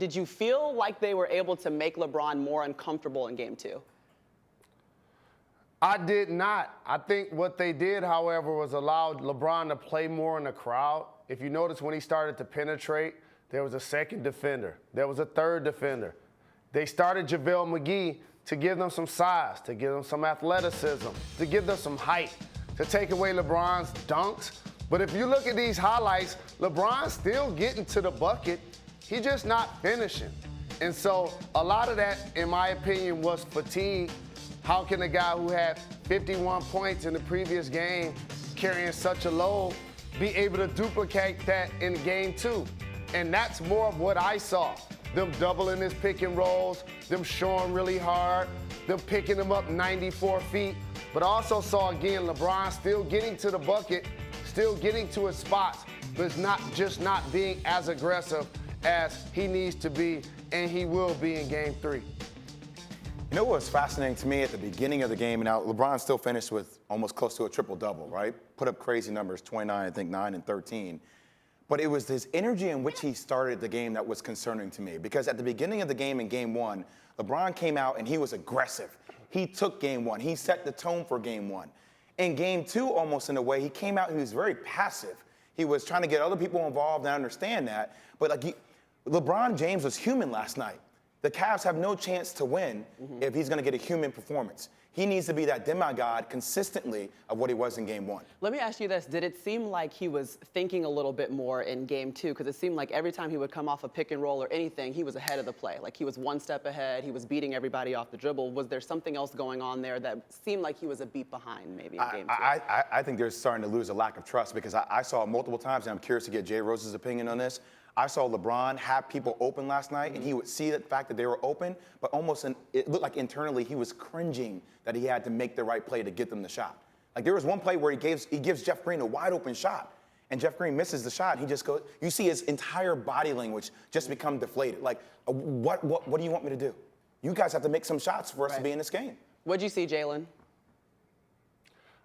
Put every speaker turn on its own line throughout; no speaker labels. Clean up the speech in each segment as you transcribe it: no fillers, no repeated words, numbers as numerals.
Did you feel like they were able to make LeBron more uncomfortable in Game 2?
I did not. I think what they did, however, was allowed LeBron to play more in the crowd. If you notice, when he started to penetrate, there was a second defender. There was a third defender. They started JaVale McGee to give them some size, to give them some athleticism, to give them some height, to take away LeBron's dunks. But if you look at these highlights, LeBron's still getting to the bucket. He's just not finishing. And so a lot of that, in my opinion, was fatigue. How can a guy who had 51 points in the previous game carrying such a load be able to duplicate that in Game 2? And that's more of what I saw. Them doubling his pick and rolls, them showing really hard, them picking him up 94 feet. But I also saw, again, LeBron still getting to the bucket, still getting to his spots, but it's not being as aggressive as he needs to be, and he will be in Game 3.
You know what was fascinating to me at the beginning of the game, and now LeBron still finished with almost close to a triple-double, right? Put up crazy numbers, 29, I think 9 and 13. But it was his energy in which he started the game that was concerning to me, because at the beginning of the game in Game 1, LeBron came out and he was aggressive. He took Game 1. He set the tone for Game 1. In Game 2, almost in a way, he came out and he was very passive. He was trying to get other people involved, and I understand that. But LeBron James was human last night. The Cavs have no chance to win if he's going to get a human performance. He needs to be that demigod consistently of what he was in Game 1.
Let me ask you this. Did it seem like he was thinking a little bit more in Game 2? Because it seemed like every time he would come off a pick and roll or anything, he was ahead of the play. Like he was one step ahead. He was beating everybody off the dribble. Was there something else going on there that seemed like he was a beat behind maybe in Game 2?
I think they're starting to lose a lack of trust, because I saw multiple times, and I'm curious to get Jay Rose's opinion on this. I saw LeBron have people open last night, and he would see the fact that they were open, but it looked like internally he was cringing that he had to make the right play to get them the shot. Like there was one play where he gives Jeff Green a wide open shot, and Jeff Green misses the shot. He just goes, you see his entire body language just become deflated. Like, what do you want me to do? You guys have to make some shots for us to be in this game.
What'd you see, Jalen?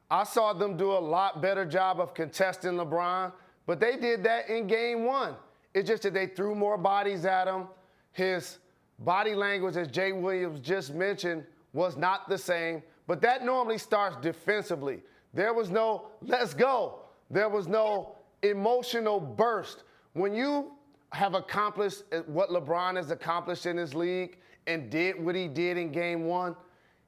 I saw them do a lot better job of contesting LeBron, but they did that in Game 1. It's just that they threw more bodies at him. His body language, as Jay Williams just mentioned, was not the same. But that normally starts defensively. There was no, let's go. There was no emotional burst. When you have accomplished what LeBron has accomplished in his league and did what he did in Game 1,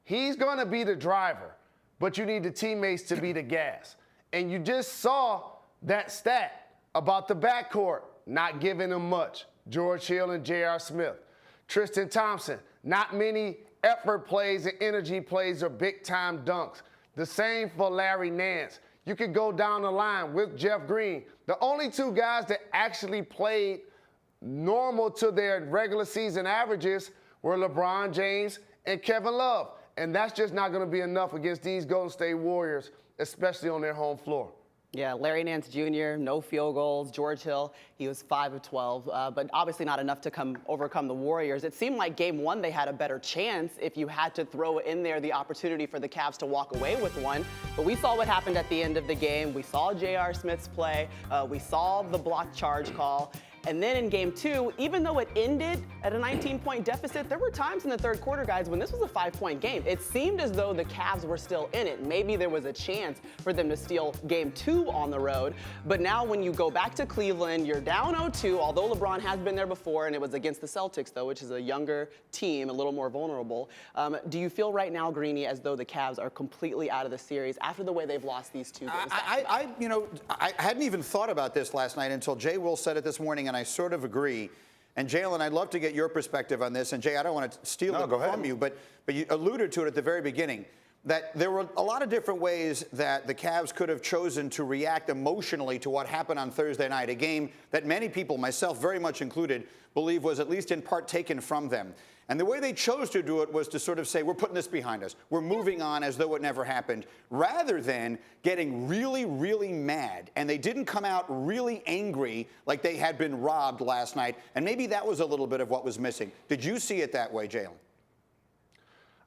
he's going to be the driver. But you need the teammates to be the gas. And you just saw that stat about the backcourt not giving him much. George Hill and J.R. Smith. Tristan Thompson, not many effort plays and energy plays or big-time dunks. The same for Larry Nance. You could go down the line with Jeff Green. The only two guys that actually played normal to their regular season averages were LeBron James and Kevin Love. And that's just not going to be enough against these Golden State Warriors, especially on their home floor.
Yeah, Larry Nance Jr., no field goals. George Hill, he was 5 of 12, but obviously not enough to overcome the Warriors. It seemed like Game 1 they had a better chance if you had to throw in there the opportunity for the Cavs to walk away with one. But we saw what happened at the end of the game. We saw J.R. Smith's play. We saw the block charge call. And then in Game 2, even though it ended at a 19-point deficit, there were times in the third quarter, guys, when this was a 5-point game. It seemed as though the Cavs were still in it. Maybe there was a chance for them to steal Game 2 on the road. But now when you go back to Cleveland, you're down 0-2, although LeBron has been there before, and it was against the Celtics, though, which is a younger team, a little more vulnerable. Do you feel right now, Greeny, as though the Cavs are completely out of the series after the way they've lost these two games?
I hadn't even thought about this last night until Jay Will said it this morning, and I sort of agree. And Jalen, I'd love to get your perspective on this. And Jay, I don't want to steal it from you, but you alluded to it at the very beginning, that there were a lot of different ways that the Cavs could have chosen to react emotionally to what happened on Thursday night, a game that many people, myself very much included, believe was at least in part taken from them. And the way they chose to do it was to sort of say, we're putting this behind us. We're moving on as though it never happened, rather than getting really, really mad. And they didn't come out really angry like they had been robbed last night. And maybe that was a little bit of what was missing. Did you see it that way, Jalen?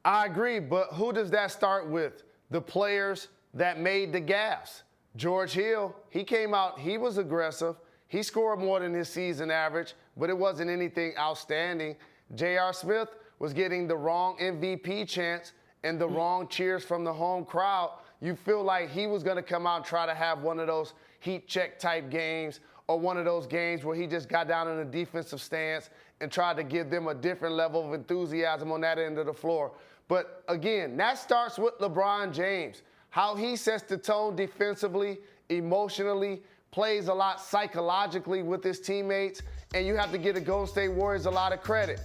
I agree, but who does that start with? The players that made the gaffes. George Hill, he came out, he was aggressive. He scored more than his season average, but it wasn't anything outstanding. J.R. Smith was getting the wrong MVP chance and the wrong cheers from the home crowd. You feel like he was going to come out and try to have one of those heat check type games, or one of those games where he just got down in a defensive stance and tried to give them a different level of enthusiasm on that end of the floor. But again, that starts with LeBron James. How he sets the tone defensively, emotionally, plays a lot psychologically with his teammates, and you have to give the Golden State Warriors a lot of credit.